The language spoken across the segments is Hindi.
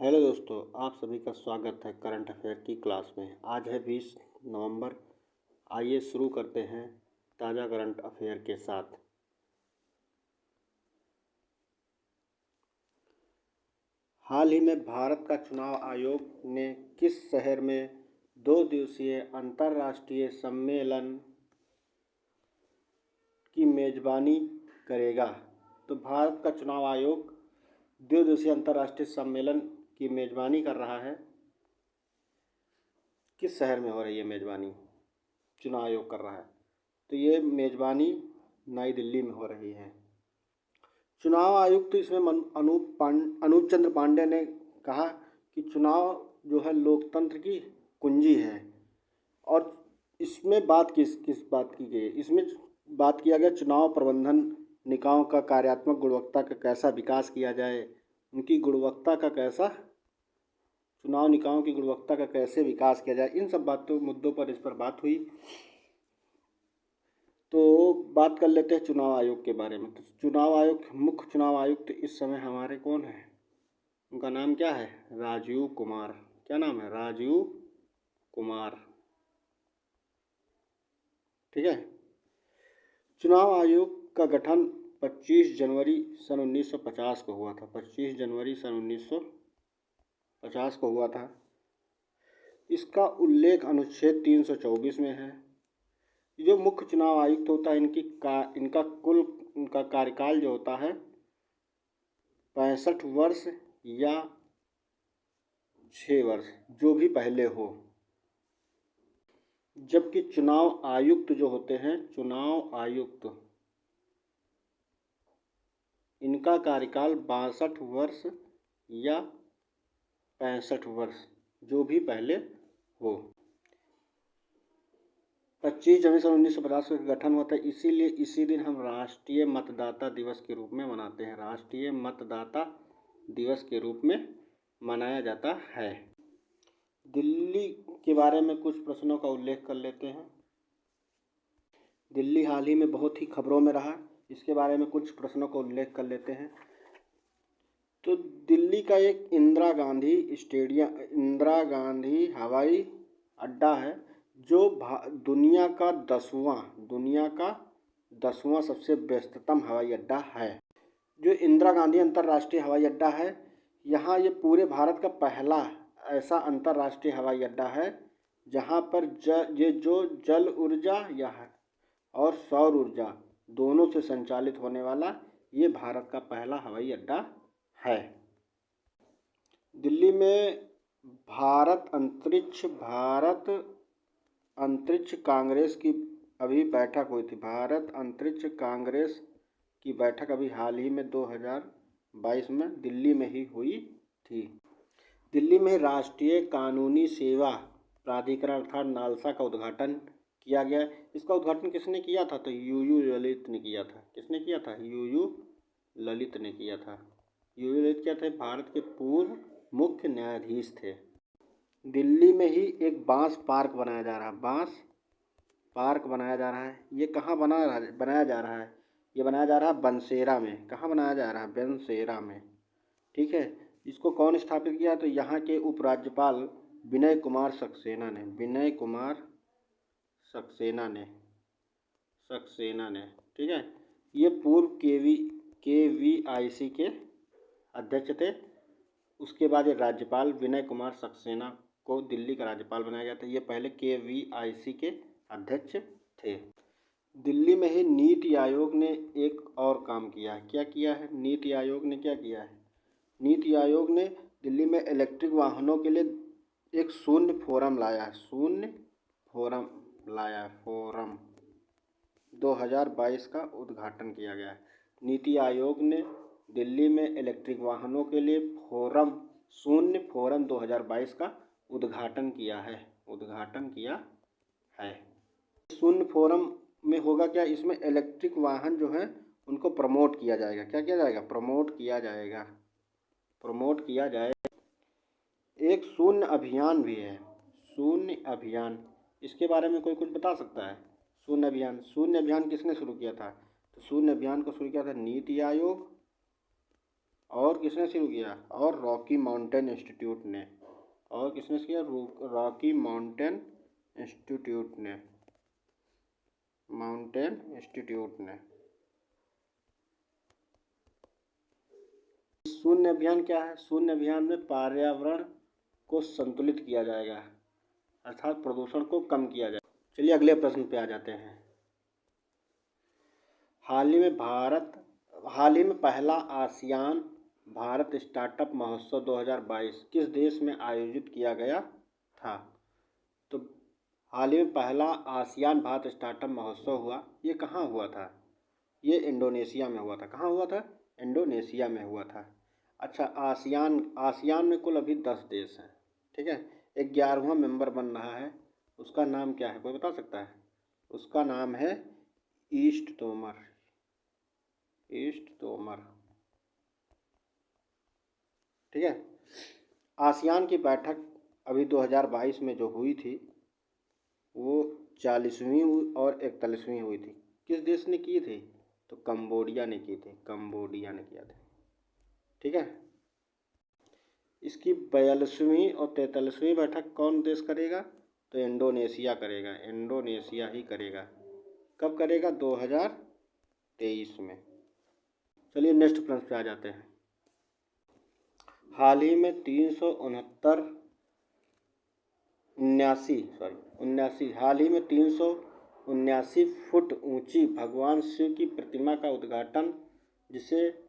हेलो दोस्तों, आप सभी का स्वागत है करंट अफेयर की क्लास में। आज है 20 नवंबर। आइए शुरू करते हैं ताज़ा करंट अफेयर के साथ। हाल ही में भारत का चुनाव आयोग ने किस शहर में 2 दिवसीय अंतर्राष्ट्रीय सम्मेलन की मेजबानी करेगा? तो भारत का चुनाव आयोग 2 दिवसीय अंतर्राष्ट्रीय सम्मेलन की मेजबानी कर रहा है। किस शहर में हो रही है मेजबानी? चुनाव आयोग कर रहा है, तो ये मेजबानी नई दिल्ली में हो रही है। चुनाव आयुक्त इसमें अनूप चंद्र पांडे ने कहा कि चुनाव जो है लोकतंत्र की कुंजी है। और इसमें बात किस बात की गई? इसमें बात किया गया चुनाव प्रबंधन निकायों का कार्यात्मक गुणवत्ता का कैसा विकास किया जाए, उनकी गुणवत्ता का कैसा, चुनाव निकायों की गुणवत्ता का कैसे विकास किया जाए, इन सब मुद्दों पर इस पर बात हुई। तो बात कर लेते हैं चुनाव आयोग के बारे में। तो चुनाव आयोग, मुख्य चुनाव आयुक्त इस समय हमारे कौन है? उनका नाम क्या है? राजीव कुमार। क्या नाम है? राजीव कुमार। ठीक है। चुनाव आयोग का गठन 25 जनवरी सन 1950 को हुआ था। 25 जनवरी सन 1950 को हुआ था। इसका उल्लेख अनुच्छेद 324 में है। जो मुख्य चुनाव आयुक्त होता है, इनका कार्यकाल जो होता है 65 वर्ष या 6 वर्ष, जो भी पहले हो। जबकि चुनाव आयुक्त जो होते हैं, चुनाव आयुक्त, इनका कार्यकाल 62 वर्ष या 65 वर्ष, जो भी पहले हो। 25 जनवरी सन 1950 का गठन हुआ था, इसीलिए इसी दिन हम राष्ट्रीय मतदाता दिवस के रूप में मनाते हैं। राष्ट्रीय मतदाता दिवस के रूप में मनाया जाता है। दिल्ली के बारे में कुछ प्रश्नों का उल्लेख कर लेते हैं। दिल्ली हाल ही में बहुत ही खबरों में रहा, इसके बारे में कुछ प्रश्नों का उल्लेख कर लेते हैं। तो दिल्ली का एक इंदिरा गांधी हवाई अड्डा है, जो दुनिया का 10वां सबसे व्यस्ततम हवाई अड्डा है। जो इंदिरा गांधी अंतर्राष्ट्रीय हवाई अड्डा है, यहाँ ये पूरे भारत का पहला ऐसा अंतर्राष्ट्रीय हवाई अड्डा है जहाँ पर जो जल ऊर्जा और सौर ऊर्जा दोनों से संचालित होने वाला ये भारत का पहला हवाई अड्डा है। दिल्ली में भारत अंतरिक्ष कांग्रेस की अभी बैठक हुई थी। भारत अंतरिक्ष कांग्रेस की बैठक अभी हाल ही में 2022 में दिल्ली में ही हुई थी। दिल्ली में राष्ट्रीय कानूनी सेवा प्राधिकरण अर्थात नालसा का उद्घाटन किया गया। इसका उद्घाटन किसने किया था? तो यूयू ललित ने किया था। किसने किया था? यूयू ललित ने किया था। यूयू ललित क्या थे? भारत के पूर्व मुख्य न्यायाधीश थे। दिल्ली में ही एक बांस पार्क बनाया जा रहा है। बांस पार्क बनाया जा रहा है। ये कहाँ बनाया जा रहा है? ये बनाया जा रहा है बनसेरा में। कहाँ बनाया जा रहा है? बनसेरा में। ठीक है। इसको कौन स्थापित किया? तो यहाँ के उपराज्यपाल विनय कुमार सक्सेना ने। ठीक है। ये पूर्व KVIC के अध्यक्ष थे। उसके बाद ये राज्यपाल विनय कुमार सक्सेना को दिल्ली का राज्यपाल बनाया गया था। ये पहले KVIC के अध्यक्ष थे। दिल्ली में ही नीति आयोग ने एक और काम किया है। क्या किया है? नीति आयोग ने क्या किया है? नीति आयोग ने दिल्ली में इलेक्ट्रिक वाहनों के लिए एक शून्य फोरम लाया है। 2022 का उद्घाटन किया गया है। नीति आयोग ने दिल्ली में इलेक्ट्रिक वाहनों के लिए शून्य फोरम 2022 का उद्घाटन किया है। शून्य फोरम में होगा क्या? इसमें इलेक्ट्रिक वाहन जो है उनको प्रमोट किया जाएगा। क्या किया जाएगा? प्रमोट किया जाएगा। एक शून्य अभियान भी है। शून्य अभियान, इसके बारे में कोई कुछ बता सकता है? शून्य अभियान किसने शुरू किया था? तो शून्य अभियान को शुरू किया था नीति आयोग और किसने शुरू किया? और रॉकी माउंटेन इंस्टीट्यूट ने। और किसने किया? रॉकी माउंटेन इंस्टीट्यूट ने। माउंटेन इंस्टीट्यूट ने। शून्य अभियान क्या है? शून्य अभियान में पर्यावरण को संतुलित किया जाएगा, अर्थात प्रदूषण को कम किया जाएगा। चलिए अगले प्रश्न पे आ जाते हैं। हाल ही में पहला आसियान भारत स्टार्टअप महोत्सव 2022 किस देश में आयोजित किया गया था? तो हाल ही में पहला आसियान भारत स्टार्टअप महोत्सव हुआ, ये कहाँ हुआ था? ये इंडोनेशिया में हुआ था। कहाँ हुआ था? इंडोनेशिया में हुआ था। अच्छा, आसियान में कुल अभी 10 देश हैं, ठीक है। 11वां मेंबर बन रहा है, उसका नाम क्या है, कोई बता सकता है? उसका नाम है ईस्ट तोमर। ठीक है। आसियान की बैठक अभी 2022 में जो हुई थी वो 40वीं और 41वीं हुई थी। किस देश ने की थी? तो कंबोडिया ने की थी। कंबोडिया ने किया था, ठीक है। इसकी 42वीं और 43वीं बैठक कौन देश करेगा? तो इंडोनेशिया करेगा। इंडोनेशिया ही करेगा। कब करेगा? 2023 में। चलिए नेक्स्ट प्रश्न पे आ जाते हैं। हाल ही में 379 फुट ऊंची भगवान शिव की प्रतिमा का उद्घाटन, जिसे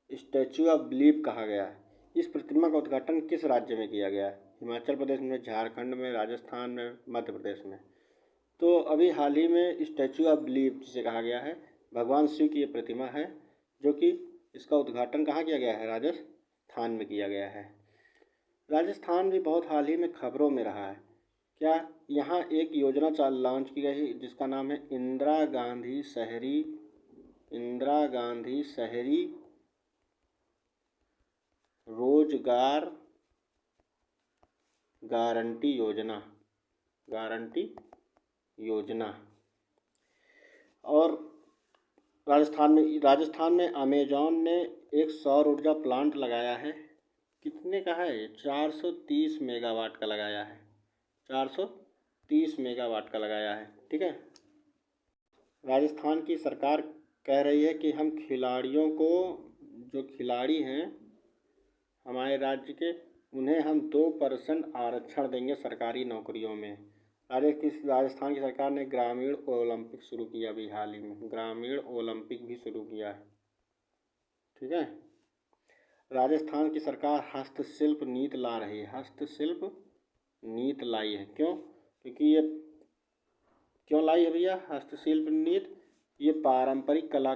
स्टैच्यू ऑफ बिलीफ कहा गया है, इस प्रतिमा का उद्घाटन किस राज्य में किया गया है? हिमाचल प्रदेश में, झारखंड में, राजस्थान में, मध्य प्रदेश में। तो अभी हाल ही में स्टैच्यू ऑफ बिलीफ जिसे कहा गया है, भगवान शिव की ये प्रतिमा है, जो कि इसका उद्घाटन कहाँ किया गया है? राजस्थान में किया गया है। राजस्थान भी बहुत हाल ही में खबरों में रहा है। क्या? यहाँ एक योजना लॉन्च की गई जिसका नाम है इंदिरा गांधी शहरी रोजगार गारंटी योजना। और राजस्थान में अमेजॉन ने एक सौर ऊर्जा प्लांट लगाया है। कितने का है? 430 मेगावाट का लगाया है। 430 मेगावाट का लगाया है, ठीक है। राजस्थान की सरकार कह रही है कि हम खिलाड़ियों को, जो खिलाड़ी हैं हमारे राज्य के, उन्हें हम 2% आरक्षण देंगे सरकारी नौकरियों में। राजस्थान की सरकार ने ग्रामीण ओलंपिक शुरू किया अभी हाल ही में। ग्रामीण ओलंपिक भी शुरू किया है, ठीक है। राजस्थान की सरकार हस्तशिल्प नीति ला रही है। हस्तशिल्प नीति लाई है। क्यों? क्योंकि ये क्यों लाई है भैया हस्तशिल्प नीति? ये पारंपरिक कला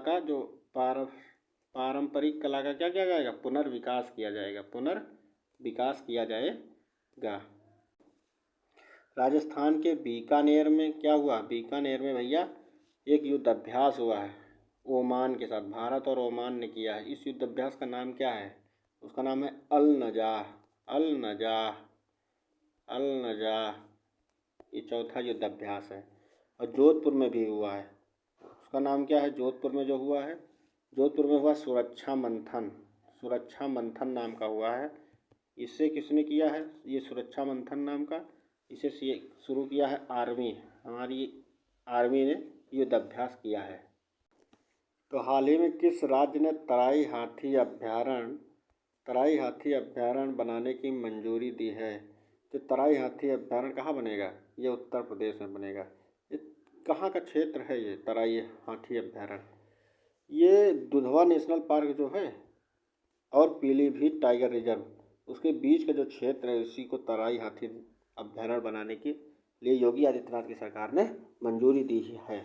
का क्या किया जाएगा? पुनर्विकास किया जाएगा। राजस्थान के बीकानेर में क्या हुआ? बीकानेर में भैया एक युद्धाभ्यास हुआ है ओमान के साथ। भारत और ओमान ने किया है। इस युद्धाभ्यास का नाम क्या है? उसका नाम है अल नजाह। ये चौथा युद्धाभ्यास है और जोधपुर में भी हुआ है। उसका नाम क्या है? जोधपुर में जो हुआ है, जोधपुर में हुआ सुरक्षा मंथन नाम का हुआ है। इसे किसने किया है? ये सुरक्षा मंथन नाम का, इसे शुरू किया है आर्मी। हमारी आर्मी ने युद्धाभ्यास किया है। तो हाल ही में किस राज्य ने तराई हाथी अभ्यारण्य बनाने की मंजूरी दी है? तो तराई हाथी अभ्यारण्य कहाँ बनेगा? ये उत्तर प्रदेश में बनेगा। ये कहाँ का क्षेत्र है ये तराई हाथी अभ्यारण्य? ये दुधवा नेशनल पार्क जो है और पीलीभीत टाइगर रिजर्व, उसके बीच का जो क्षेत्र है, इसी को तराई हाथी अभ्यारण्य बनाने के लिए योगी आदित्यनाथ की सरकार ने मंजूरी दी है,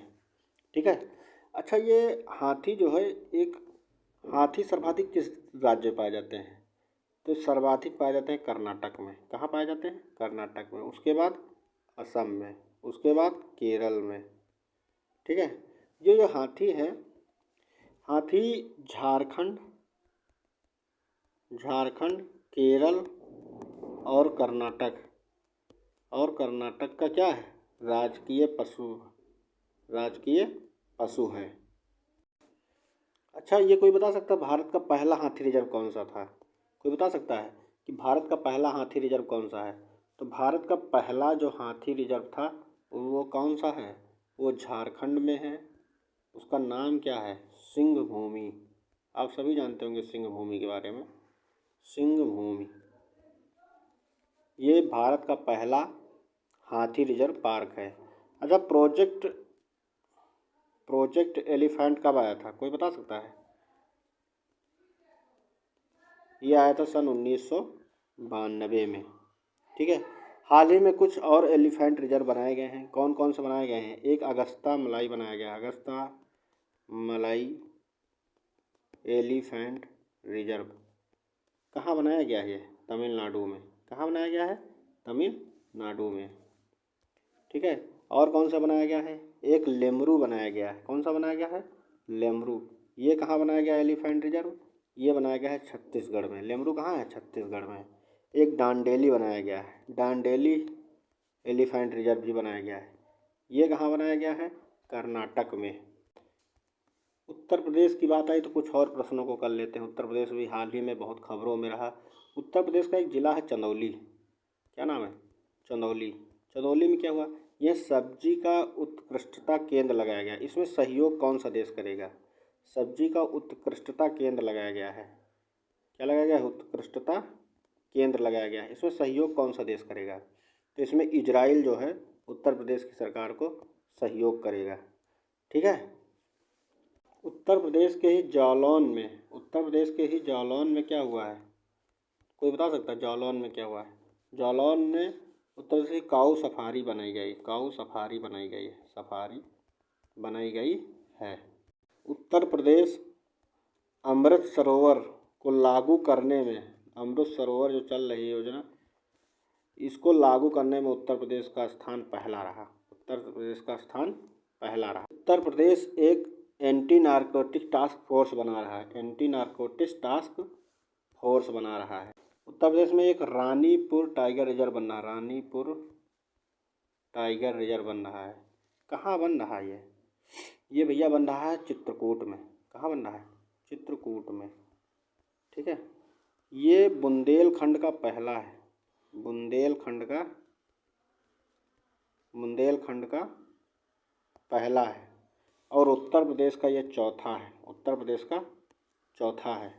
ठीक है। अच्छा, ये हाथी जो है, हाथी सर्वाधिक किस राज्य में पाए जाते हैं? तो सर्वाधिक पाए जाते हैं कर्नाटक में। कहाँ पाए जाते हैं? कर्नाटक में। उसके बाद असम में, उसके बाद केरल में, ठीक है। ये हाथी है, हाथी झारखंड, केरल और कर्नाटक का क्या है? राजकीय पशु है। अच्छा, ये कोई बता सकता है भारत का पहला हाथी रिजर्व कौन सा था? कोई बता सकता है कि भारत का पहला हाथी रिजर्व कौन सा है? तो भारत का पहला जो हाथी रिजर्व था वो कौन सा है? वो झारखंड में है। उसका नाम क्या है? सिंह भूमि। आप सभी जानते होंगे सिंह भूमि के बारे में। सिंह भूमि ये भारत का पहला हाथी रिजर्व पार्क है। अच्छा, प्रोजेक्ट एलिफेंट कब आया था? कोई बता सकता है? ये आया था सन 1992 में। ठीक है। हाल ही में कुछ और एलिफेंट रिजर्व बनाए गए हैं। कौन कौन से बनाए गए हैं? एक अगस्ता मलाई बनाया गया है, अगस्ता मलाई एलिफेंट रिजर्व। कहाँ बनाया गया है ये? तमिलनाडु में। कहाँ बनाया गया है? तमिलनाडु में। ठीक है। और कौन सा बनाया गया है? एक लेमरू बनाया गया है। कौन सा बनाया गया है? लेमरू। ये कहाँ बनाया गया है एलिफेंट रिजर्व? ये बनाया गया है छत्तीसगढ़ में। लेमरू कहाँ है? छत्तीसगढ़ में। एक डांडेली बनाया गया है, डांडेली एलिफेंट रिजर्व भी बनाया गया है। ये कहाँ बनाया गया है? कर्नाटक में। उत्तर प्रदेश की बात आई तो कुछ और प्रश्नों को कर लेते हैं। उत्तर प्रदेश भी हाल ही में बहुत खबरों में रहा। उत्तर प्रदेश का एक जिला है चंदौली। क्या नाम है? चंदौली। चंदौली में क्या हुआ? यह सब्जी का उत्कृष्टता केंद्र लगाया गया। इसमें सहयोग कौन सा देश करेगा? सब्जी का उत्कृष्टता केंद्र लगाया गया है। क्या लगाया गया है? उत्कृष्टता केंद्र लगाया गया है। इसमें सहयोग कौन सा देश करेगा? तो इसमें इजराइल जो है उत्तर प्रदेश की सरकार को सहयोग करेगा। ठीक है। उत्तर प्रदेश के ही जालौन में क्या हुआ है? कोई बता सकता है जालौन में क्या हुआ है? जालौन में उत्तर प्रदेश की काऊ सफारी बनाई गई। काऊ सफारी बनाई गई है। सफारी बनाई गई है। उत्तर प्रदेश अमृत सरोवर को लागू करने में, अमृत सरोवर जो चल रही योजना, इसको लागू करने में उत्तर प्रदेश का स्थान पहला रहा। उत्तर प्रदेश का स्थान पहला रहा। उत्तर प्रदेश एक एंटी नारकोटिक टास्क फोर्स बना रहा है। एंटी नारकोटिक्स टास्क फोर्स बना रहा है। उत्तर प्रदेश में एक रानीपुर टाइगर रिजर्व बन रहा है। रानीपुर टाइगर रिजर्व बन रहा है। कहाँ बन रहा है ये? ये भैया बन रहा है चित्रकूट में। कहाँ बन रहा है? चित्रकूट में। ठीक है। ये बुंदेलखंड का पहला है। बुंदेलखंड का पहला है और उत्तर प्रदेश का ये चौथा है। उत्तर प्रदेश का चौथा है।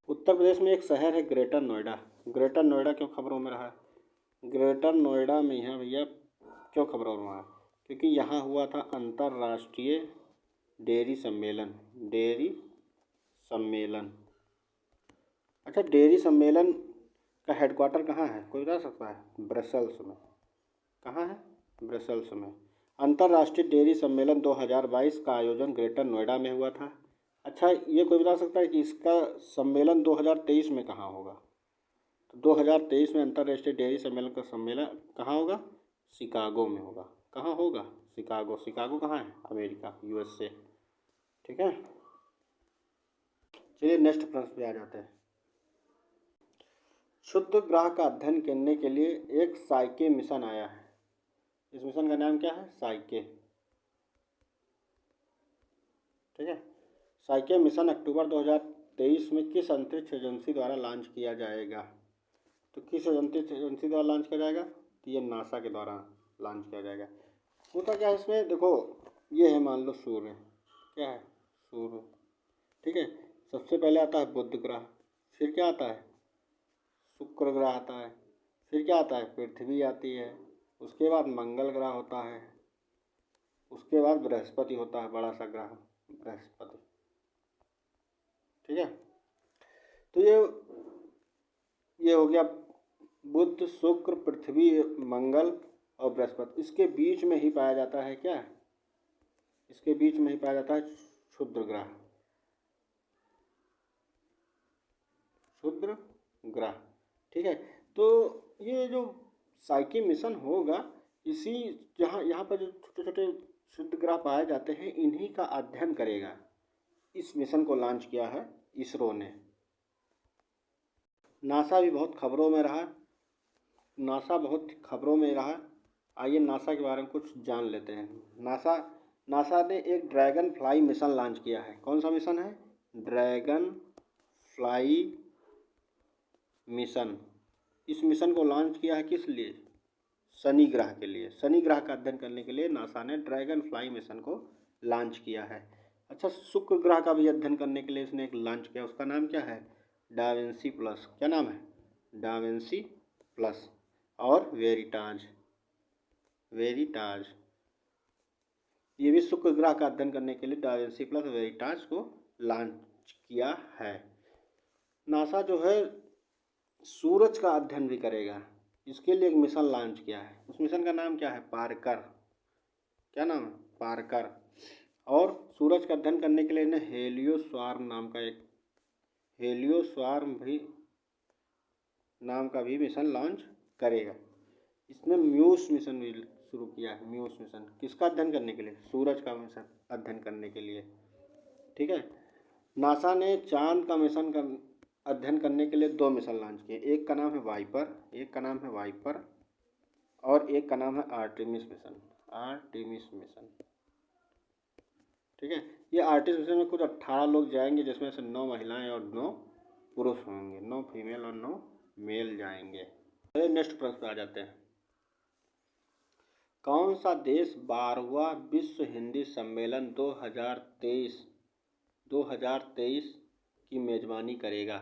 उत्तर प्रदेश में एक शहर है ग्रेटर नोएडा। ग्रेटर नोएडा क्यों खबरों में रहा है? ग्रेटर नोएडा में है भैया क्यों खबरों में रहा? क्योंकि यहाँ हुआ था अंतर्राष्ट्रीय डेयरी सम्मेलन। डेयरी सम्मेलन। अच्छा, डेयरी सम्मेलन का हेडक्वार्टर कहाँ है? कोई बता सकता है? ब्रसेल्स में। कहाँ है? ब्रसेल्स में। अंतर्राष्ट्रीय डेयरी सम्मेलन 2022 का आयोजन ग्रेटर नोएडा में हुआ था। अच्छा, ये कोई बता सकता है कि इसका सम्मेलन 2023 में कहाँ होगा? तो 2023 में अंतर्राष्ट्रीय डेयरी सम्मेलन का सम्मेलन कहाँ होगा? शिकागो में होगा। कहाँ होगा? शिकागो। शिकागो कहाँ है? America, USA. ठीक है। चलिए नेक्स्ट प्रश्न पे आ जाते हैं। क्षुद्र ग्रह का अध्ययन करने के लिए एक साइके मिशन आया है। इस मिशन का नाम क्या है? साइके। ठीक है। साइके मिशन अक्टूबर 2023 में किस अंतरिक्ष एजेंसी द्वारा लॉन्च किया जाएगा? तो किस अंतरिक्ष एजेंसी द्वारा लॉन्च किया जाएगा? तो ये नासा के द्वारा लॉन्च किया जाएगा। होता क्या है इसमें? देखो, ये है मान लो सूर्य। क्या है? सूर्य। ठीक है। सबसे पहले आता है बुध ग्रह, फिर क्या आता है? शुक्र ग्रह आता है, फिर क्या आता है? पृथ्वी आती है, उसके बाद मंगल ग्रह होता है, उसके बाद बृहस्पति होता है, बड़ा सा ग्रह बृहस्पति। ठीक है। तो ये हो गया बुध, शुक्र, पृथ्वी, मंगल और बृहस्पति। इसके बीच में ही पाया जाता है क्या? इसके बीच में ही पाया जाता है क्षुद्र ग्रह। क्षुद्र ग्रह। ठीक है। तो ये जो साइकी मिशन होगा, इसी यहाँ पर जो छोटे छोटे क्षुद्र ग्रह पाए जाते हैं इन्हीं का अध्ययन करेगा। इस मिशन को लॉन्च किया है इसरो ने। नासा भी बहुत खबरों में रहा। आइए नासा के बारे में कुछ जान लेते हैं। नासा ने एक ड्रैगन फ्लाई मिशन लॉन्च किया है। कौन सा मिशन है? Dragon fly mission. इस मिशन को लॉन्च किया है किस लिए? शनि ग्रह के लिए। शनि ग्रह का अध्ययन करने के लिए नासा ने ड्रैगन फ्लाई मिशन को लॉन्च किया है। अच्छा, शुक्र ग्रह का भी अध्ययन करने के लिए इसने एक लॉन्च किया, उसका नाम क्या है? DaVinci plus. क्या नाम है? DaVinci plus. और वेरिटाज ये भी शुक्र ग्रह का अध्ययन करने के लिए डाविंसी प्लस वेरिटाज को लॉन्च किया है। नासा जो है सूरज का अध्ययन भी करेगा, इसके लिए एक मिशन लॉन्च किया है। उस मिशन का नाम क्या है? पार्कर। क्या नाम है? पार्कर। और सूरज का अध्ययन करने के लिए इन्हें हेलियोस्वार्म नाम का भी मिशन लॉन्च करेगा। इसने म्यूस मिशन भी शुरू किया है। म्यूस मिशन किसका अध्ययन करने के लिए? सूरज का मिशन अध्ययन करने के लिए। ठीक है। नासा ने चांद का मिशन का अध्ययन करने के लिए 2 मिशन लॉन्च किए। एक का नाम है वाइपर और एक का नाम है आर्टेमिस मिशन। ठीक है। ये आर्टेमिस मिशन में कुछ 18 लोग जाएंगे, जिसमें से 9 महिलाएं और 9 पुरुष होंगे। 9 फीमेल और 9 मेल जाएंगे। तो नेक्स्ट प्रश्न पे आ जाते हैं। कौन सा देश 12वां विश्व हिंदी सम्मेलन 2023 की मेजबानी करेगा?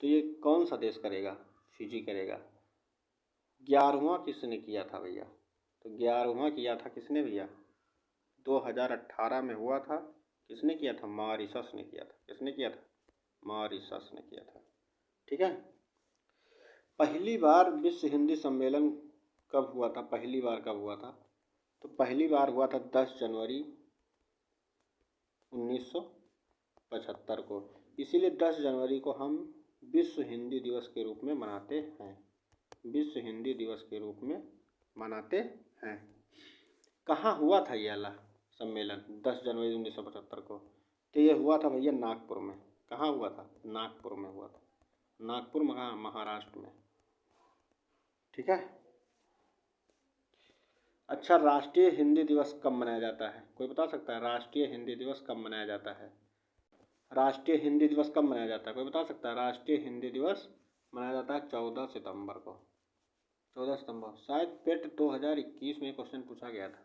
तो ये कौन सा देश करेगा? फिजी करेगा। 11वां किसने किया था भैया? तो 11वां किया था किसने भैया? 2018 में हुआ था। किसने किया था? मॉरिशस ने किया था। किसने किया था? मॉरिशस ने किया था। ठीक है। पहली बार विश्व हिंदी सम्मेलन कब हुआ था? पहली बार कब हुआ था? तो पहली बार हुआ था 10 जनवरी 1975 को। इसीलिए 10 जनवरी को हम विश्व हिंदी दिवस के रूप में मनाते हैं। विश्व हिंदी दिवस के रूप में मनाते हैं। कहाँ हुआ था ये वाला सम्मेलन 10 जनवरी 1975 को? तो ये हुआ था भैया नागपुर में। कहाँ हुआ था? नागपुर में हुआ था। नागपुर महाराष्ट्र में। ठीक है। अच्छा, राष्ट्रीय हिंदी दिवस कब मनाया जाता है? कोई बता सकता है राष्ट्रीय हिंदी दिवस कब मनाया जाता है? राष्ट्रीय हिंदी दिवस कब मनाया जाता है? कोई बता सकता है? राष्ट्रीय हिंदी दिवस मनाया जाता है 14 सितंबर को। 14 सितंबर। शायद पेट 2021 में क्वेश्चन पूछा गया था,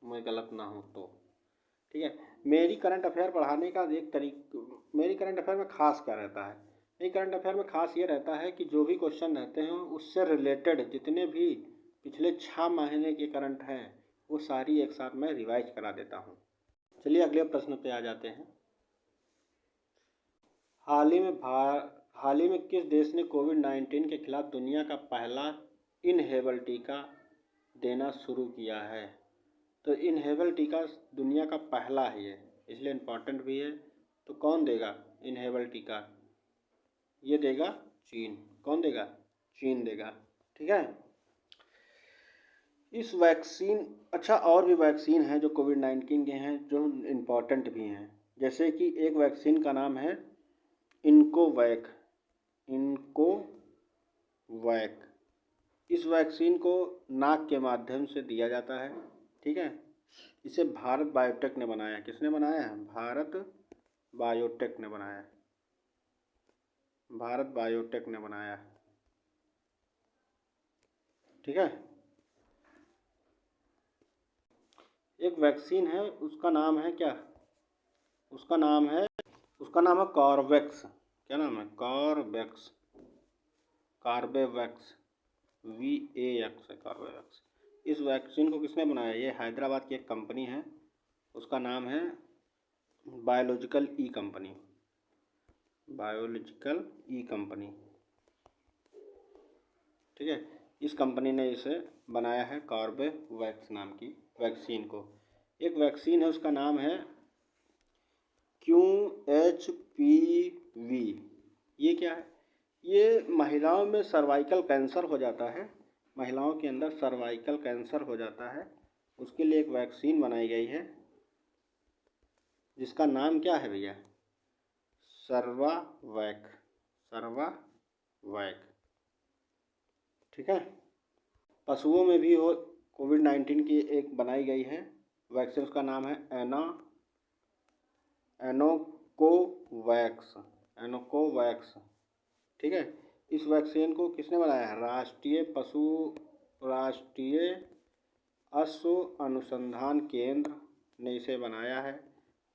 मैं गलत ना हूँ तो। ठीक है। मेरी करंट अफेयर पढ़ाने का एक मेरी करंट अफेयर में खास क्या रहता है? मेरी करंट अफेयर में खास ये रहता है कि जो भी क्वेश्चन रहते हैं उससे रिलेटेड जितने भी पिछले 6 महीने के करंट हैं वो सारी एक साथ मैं रिवाइज करा देता हूँ। चलिए अगले प्रश्न पे आ जाते हैं। हाल ही में किस देश ने कोविड-19 के खिलाफ दुनिया का पहला इनहेबल टीका देना शुरू किया है? तो इनहेबल टीका दुनिया का पहला है ये, इसलिए इम्पॉर्टेंट भी है। तो कौन देगा इनहेबल टीका? ये देगा चीन। कौन देगा? चीन देगा। ठीक है। इस वैक्सीन, अच्छा और भी वैक्सीन हैं जो कोविड-19 के हैं जो इम्पॉर्टेंट भी हैं। जैसे कि एक वैक्सीन का नाम है इनकोवैक। इस वैक्सीन को नाक के माध्यम से दिया जाता है। ठीक है। इसे भारत बायोटेक ने बनाया। किसने बनाया है? भारत बायोटेक ने बनाया। भारत बायोटेक ने बनाया। ठीक है। एक वैक्सीन है, उसका नाम है क्या? उसका नाम है कॉर्बेवैक्स। क्या नाम है? कॉर्बेवैक्स। VAX है कॉर्बेवैक्स। इस वैक्सीन को किसने बनाया? ये हैदराबाद की एक कंपनी है, उसका नाम है बायोलॉजिकल ई कंपनी। ठीक है। इस कंपनी ने इसे बनाया है कॉर्बेवैक्स नाम की वैक्सीन को। एक वैक्सीन है, उसका नाम है QHPV। ये क्या है? ये महिलाओं में सर्वाइकल कैंसर हो जाता है। महिलाओं के अंदर सर्वाइकल कैंसर हो जाता है, उसके लिए एक वैक्सीन बनाई गई है जिसका नाम क्या है भैया? सर्वावैक। ठीक है। पशुओं में भी हो कोविड-19 की एक बनाई गई है वैक्सीन, उसका नाम है एनोकोवैक्स, एनोकोवैक्स, ठीक है। इस वैक्सीन को किसने बनाया है? राष्ट्रीय अश्व अनुसंधान केंद्र ने इसे बनाया है।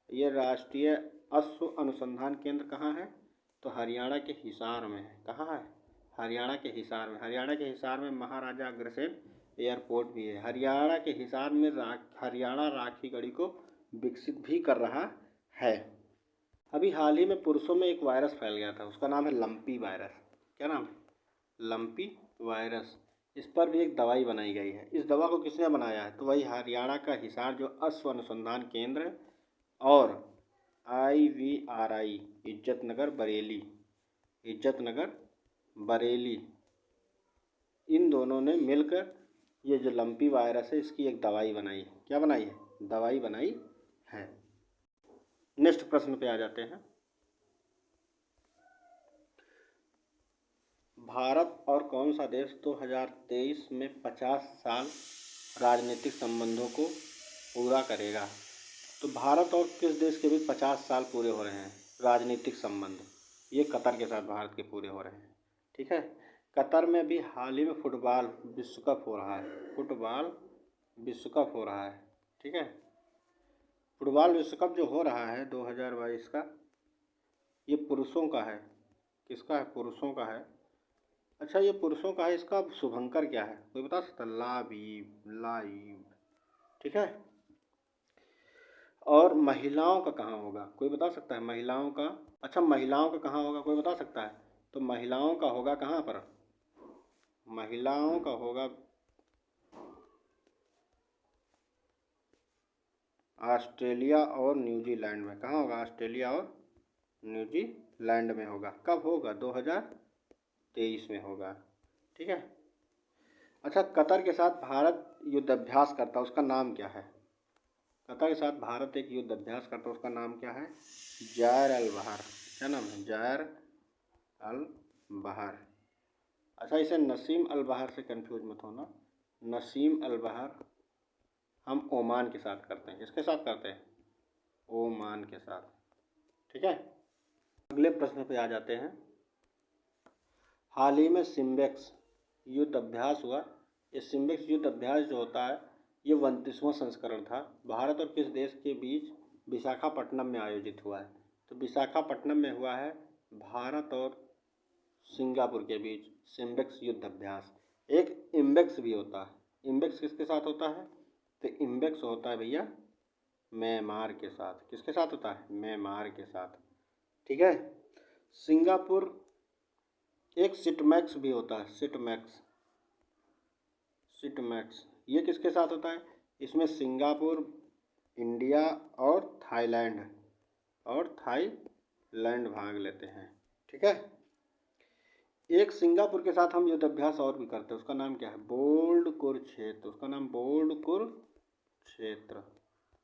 ये राष्ट्रीय अश्व अनुसंधान केंद्र कहाँ है? तो हरियाणा के हिसार में है। कहाँ है? हरियाणा के हिसार में। हरियाणा के हिसार में महाराजा अग्रसेन एयरपोर्ट भी है। हरियाणा के हिसार में हरियाणा राखी गढ़ी को विकसित भी कर रहा है। अभी हाल ही में पुरुषों में एक वायरस फैल गया था, उसका नाम है लंपी वायरस। क्या नाम है? Lumpy virus. इस पर भी एक दवाई बनाई गई है। इस दवा को किसने बनाया है? तो वही हरियाणा का हिसार जो अश्व अनुसंधान केंद्र है और IVRI इज्जतनगर बरेली, इन दोनों ने मिलकर ये जो लंपी वायरस है इसकी एक दवाई बनाई है। क्या बनाई है? दवाई बनाई है। नेक्स्ट प्रश्न पे आ जाते हैं। भारत और कौन सा देश 2023 में 50 साल राजनीतिक संबंधों को पूरा करेगा? तो भारत और किस देश के बीच 50 साल पूरे हो रहे हैं राजनीतिक संबंध? ये कतर के साथ भारत के पूरे हो रहे हैं, ठीक है। कतर में भी हाल ही में फुटबॉल विश्व कप हो रहा है। फुटबॉल विश्व कप हो रहा है, ठीक है। फुटबॉल विश्व कप जो हो रहा है 2022 का, ये पुरुषों का है। किसका है? पुरुषों का है। अच्छा, ये पुरुषों का है, इसका शुभंकर क्या है? कोई बता सकता है? लाइव, ठीक है। और महिलाओं का कहाँ होगा? कोई बता सकता है? महिलाओं का, अच्छा महिलाओं का कहाँ होगा? कोई बता सकता है? तो महिलाओं का होगा कहाँ पर? महिलाओं का होगा ऑस्ट्रेलिया और न्यूजीलैंड में। कहाँ होगा? ऑस्ट्रेलिया और न्यूजीलैंड में होगा। कब होगा? 2023 में होगा, ठीक है। अच्छा, कतर के साथ भारत युद्ध अभ्यास करता है, उसका नाम क्या है? कतर के साथ भारत एक युद्ध अभ्यास करता है, उसका नाम क्या है? जायर अल बहर। क्या नाम है? जायर अल बहर। अच्छा, इसे नसीम अल बहर से कंफ्यूज मत होना। नसीम अल बहर हम ओमान के साथ करते हैं। किसके साथ करते हैं? ओमान के साथ, ठीक है। अगले प्रश्न पे आ जाते हैं। हाल ही में सिम्बेक्स युद्ध अभ्यास हुआ। ये सिम्बेक्स युद्ध अभ्यास जो होता है ये 29वां संस्करण था। भारत और किस देश के बीच विशाखापट्टनम में आयोजित हुआ है? तो विशाखापट्टनम में हुआ है भारत और सिंगापुर के बीच सिम्बेक्स युद्ध अभ्यास। एक इम्बेक्स भी होता है। इम्बेक्स किसके साथ होता है? तो इम्बेक्स होता है भैया म्यांमार के साथ। किसके साथ होता है? म्यांमार के साथ, ठीक है। सिंगापुर एक सिटमैक्स भी होता है। सिटमैक्स ये किसके साथ होता है? इसमें सिंगापुर, इंडिया और थाईलैंड भाग लेते हैं, ठीक है। एक सिंगापुर के साथ हम युद्ध अभ्यास और भी करते हैं, उसका नाम क्या है? बोल्ड कुरुक्षेत्र। उसका नाम बोल्ड कुरुक्षेत्र,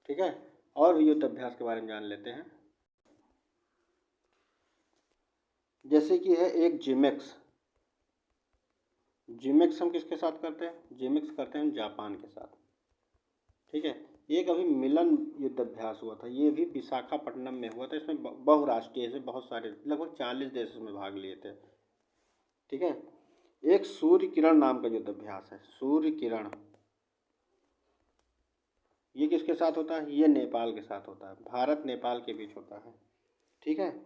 ठीक है। और भी युद्ध अभ्यास के बारे में जान लेते हैं। जैसे कि है एक जिमेक्स हम किसके साथ करते हैं? जिमेक्स करते हैं हम जापान के साथ, ठीक है। एक अभी मिलन युद्ध अभ्यास हुआ था, ये भी विशाखापट्टनम में हुआ था। इसमें बहुराष्ट्रीय से बहुत सारे लगभग 40 देश इसमें भाग लिए थे, ठीक है। एक सूर्य किरण नाम का युद्ध अभ्यास है। सूर्य किरण ये किसके साथ होता है? ये नेपाल के साथ होता है। भारत नेपाल के बीच होता है, ठीक है।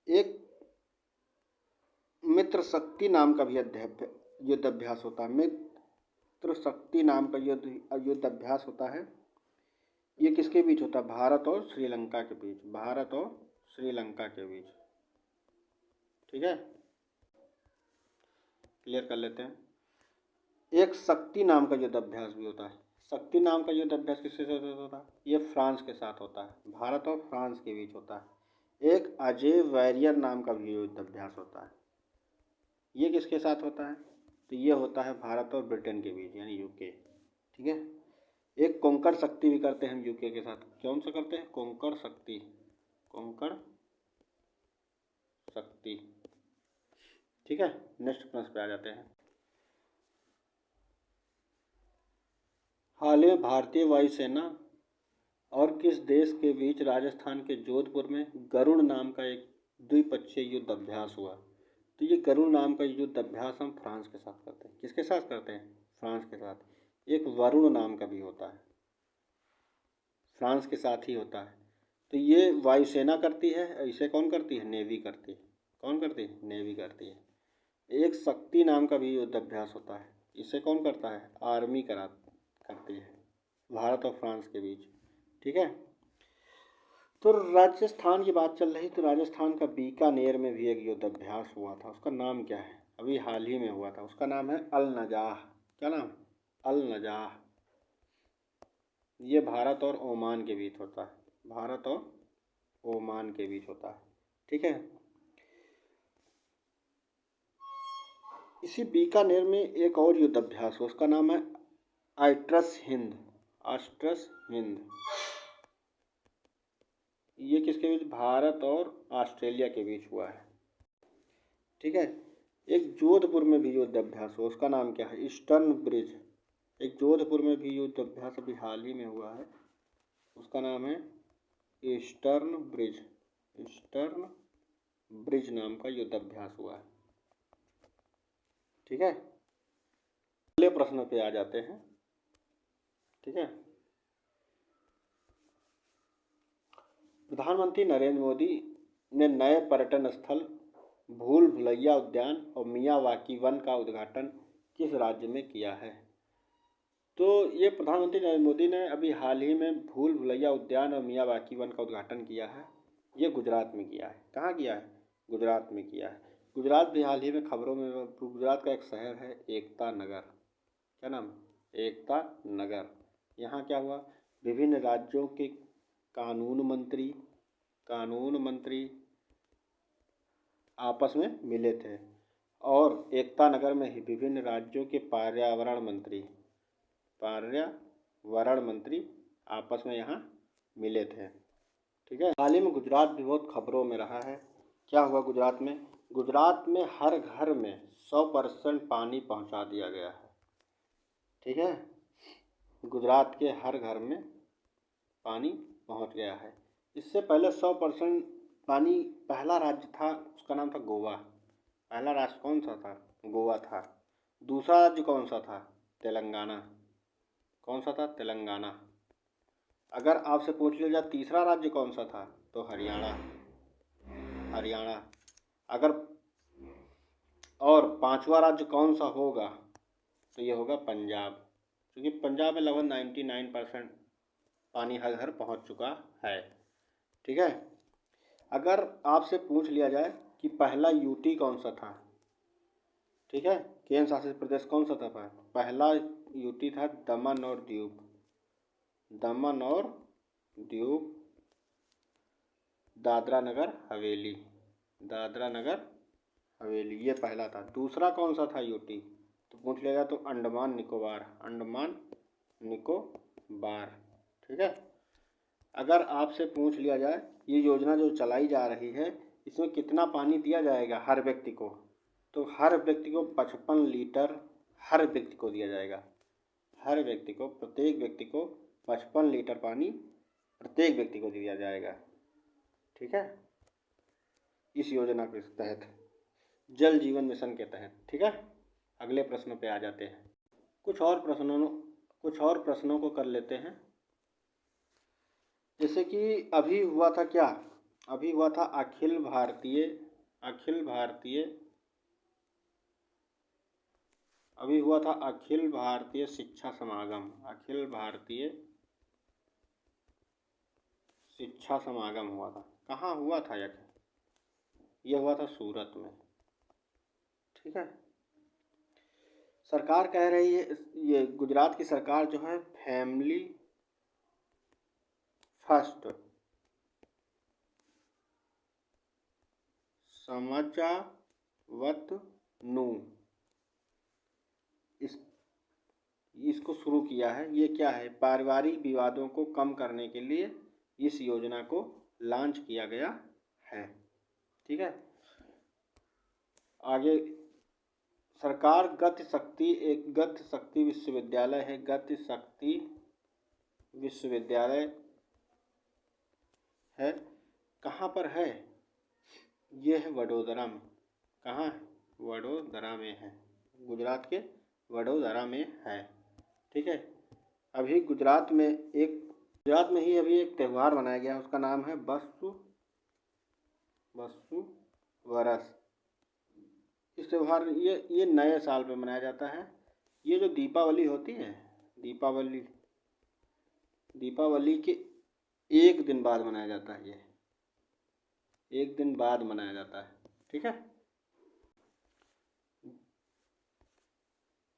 एक मित्र शक्ति नाम का भी युद्ध अभ्यास होता है। मित्र शक्ति नाम का युद्ध अभ्यास होता है। ये किसके बीच होता है? भारत और श्रीलंका के बीच। भारत और श्रीलंका के बीच, ठीक है। क्लियर कर लेते हैं। एक शक्ति नाम का युद्ध अभ्यास भी होता है। शक्ति नाम का युद्ध अभ्यास किसके साथ होता है? ये फ्रांस के साथ होता है। भारत और फ्रांस के बीच होता है। एक अजय वैरियर नाम का भी युद्ध अभ्यास होता है। ये किसके साथ होता है? तो ये होता है भारत और ब्रिटेन के बीच, यानी यूके, ठीक है। एक कोंकण शक्ति भी करते हैं हम यूके के साथ। कौन सा करते हैं? कोंकण शक्ति, ठीक है। नेक्स्ट प्रश्न पे आ जाते हैं। हाल ही में भारतीय वायुसेना और किस देश के बीच राजस्थान के जोधपुर में गरुड़ नाम का एक द्विपक्षीय युद्ध अभ्यास हुआ? तो ये गरुड़ नाम का युद्ध अभ्यास हम फ्रांस के साथ करते हैं। किसके साथ करते हैं? फ्रांस के साथ। एक वरुण नाम का भी होता है, फ्रांस के साथ ही होता है। तो ये वायुसेना करती है। इसे कौन करती है? नेवी करती है। कौन करती है? नेवी करती है। एक शक्ति नाम का भी युद्ध अभ्यास होता है। इसे कौन करता है? आर्मी करती है, भारत और फ्रांस के बीच। ठीक है। तो राजस्थान की बात चल रही, तो राजस्थान का बीकानेर में भी एक युद्ध अभ्यास हुआ था। उसका नाम क्या है? अभी हाल ही में हुआ था। उसका नाम है अल नजाह। क्या नाम? अल नजाह। ये भारत और ओमान के बीच होता है। भारत और ओमान के बीच होता है। ठीक है। इसी बीकानेर में एक और युद्ध अभ्यास हुआ। उसका नाम है आइट्रस हिंद। आस्ट्रस हिंद। ये किसके बीच? भारत और ऑस्ट्रेलिया के बीच हुआ है। ठीक है। एक जोधपुर में भी युद्ध अभ्यास हुआ। उसका नाम क्या है? Eastern bridge. एक जोधपुर में भी युद्ध अभ्यास अभी हाल ही में हुआ है। उसका नाम है ईस्टर्न ब्रिज। ईस्टर्न ब्रिज नाम का युद्ध अभ्यास हुआ है। ठीक है। अगले प्रश्न पे आ जाते हैं। ठीक है। प्रधानमंत्री नरेंद्र मोदी ने नए पर्यटन स्थल भूल भुलैया उद्यान और मियावाकी वन का उद्घाटन किस राज्य में किया है? तो ये प्रधानमंत्री नरेंद्र मोदी ने अभी हाल ही में भूल भुलैया उद्यान और मियावाकी वन का उद्घाटन किया है। ये गुजरात में किया है। कहाँ किया है? गुजरात में किया है। गुजरात भी हाल ही में खबरों में, गुजरात का एक शहर है एकता नगर। क्या नाम? एकता नगर। यहाँ क्या हुआ? विभिन्न राज्यों के कानून मंत्री आपस में मिले थे और एकता नगर में ही विभिन्न राज्यों के पर्यावरण मंत्री आपस में यहाँ मिले थे। ठीक है। हाल ही में गुजरात भी बहुत खबरों में रहा है। क्या हुआ गुजरात में? गुजरात में हर घर में 100% पानी पहुँचा दिया गया है। ठीक है। गुजरात के हर घर में पानी पहुँच गया है। इससे पहले 100% पानी पहला राज्य था, उसका नाम था गोवा। पहला राज्य कौन सा था? गोवा था। दूसरा राज्य कौन सा था? तेलंगाना। कौन सा था? तेलंगाना। अगर आपसे पूछ लिया जाए तीसरा राज्य कौन सा था, तो हरियाणा। अगर और पांचवा राज्य कौन सा होगा, तो ये होगा पंजाब, क्योंकि पंजाब में लगभग 99% पानी हर घर पहुंच चुका है। ठीक है। अगर आपसे पूछ लिया जाए कि पहला यूटी कौन सा था, ठीक है, केंद्र शासित प्रदेश कौन सा था? पहला यूटी था दमन और दीव, दादरा नगर हवेली, ये पहला था। दूसरा कौन सा था यूटी, तो पूछ लेगा तो अंडमान निकोबार। ठीक है। अगर आपसे पूछ लिया जाए ये योजना जो चलाई जा रही है, इसमें कितना पानी दिया जाएगा हर व्यक्ति को, तो हर व्यक्ति को 55 लीटर हर व्यक्ति को दिया जाएगा। प्रत्येक व्यक्ति को 55 लीटर पानी प्रत्येक व्यक्ति को दिया जाएगा। ठीक है। इस योजना के तहत, जल जीवन मिशन के तहत। ठीक है। अगले प्रश्न पे आ जाते हैं। कुछ और प्रश्नों को कर लेते हैं। जैसे कि अभी हुआ था क्या? अभी हुआ था अखिल भारतीय शिक्षा समागम हुआ था। कहाँ हुआ था? यह हुआ था सूरत में। ठीक है। सरकार कह रही है, ये गुजरात की सरकार जो है, फैमिली फर्स्ट समझावत नू इसको शुरू किया है। ये क्या है? पारिवारिक विवादों को कम करने के लिए इस योजना को लॉन्च किया गया है। ठीक है। आगे सरकार गति शक्ति विश्वविद्यालय है। गति शक्ति विश्वविद्यालय है। कहाँ पर है? ये है वडोदरा में। कहाँ है? वडोदरा में है, गुजरात के वडोदरा में है। ठीक है। अभी गुजरात में ही अभी एक त्यौहार मनाया गया, उसका नाम है बसु वरस। इस त्यौहार ये नए साल पे मनाया जाता है। ये जो दीपावली होती है, दीपावली के एक दिन बाद मनाया जाता है। ये एक दिन बाद मनाया जाता है। ठीक है।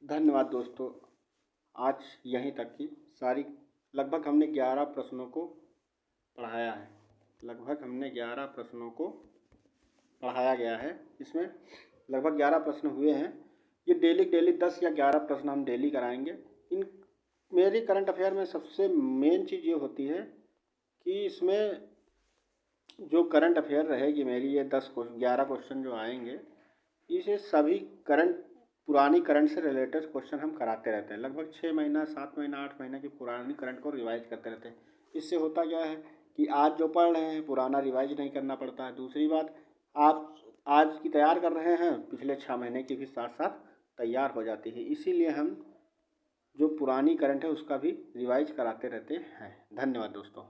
धन्यवाद दोस्तों। आज यहीं तक की सारी लगभग हमने 11 प्रश्नों को पढ़ाया है। पढ़ाया गया है। इसमें लगभग 11 प्रश्न हुए हैं। ये डेली 10 या 11 प्रश्न हम डेली कराएंगे। मेरी करंट अफेयर में सबसे मेन चीज़ ये होती है कि इसमें जो करंट अफेयर रहेगी मेरी, ये 11 क्वेश्चन जो आएंगे, इसे सभी पुरानी करंट से रिलेटेड क्वेश्चन हम कराते रहते हैं। लगभग 6 महीना, 7 महीना, 8 महीना की पुरानी करंट को रिवाइज करते रहते हैं। इससे होता क्या है कि आज जो पढ़ रहे हैं पुराना रिवाइज नहीं करना पड़ता है। दूसरी बात, आप आज की तैयार कर रहे हैं, पिछले 6 महीने की भी साथ साथ तैयार हो जाती है। इसीलिए हम जो पुरानी करंट है उसका भी रिवाइज कराते रहते हैं। धन्यवाद दोस्तों।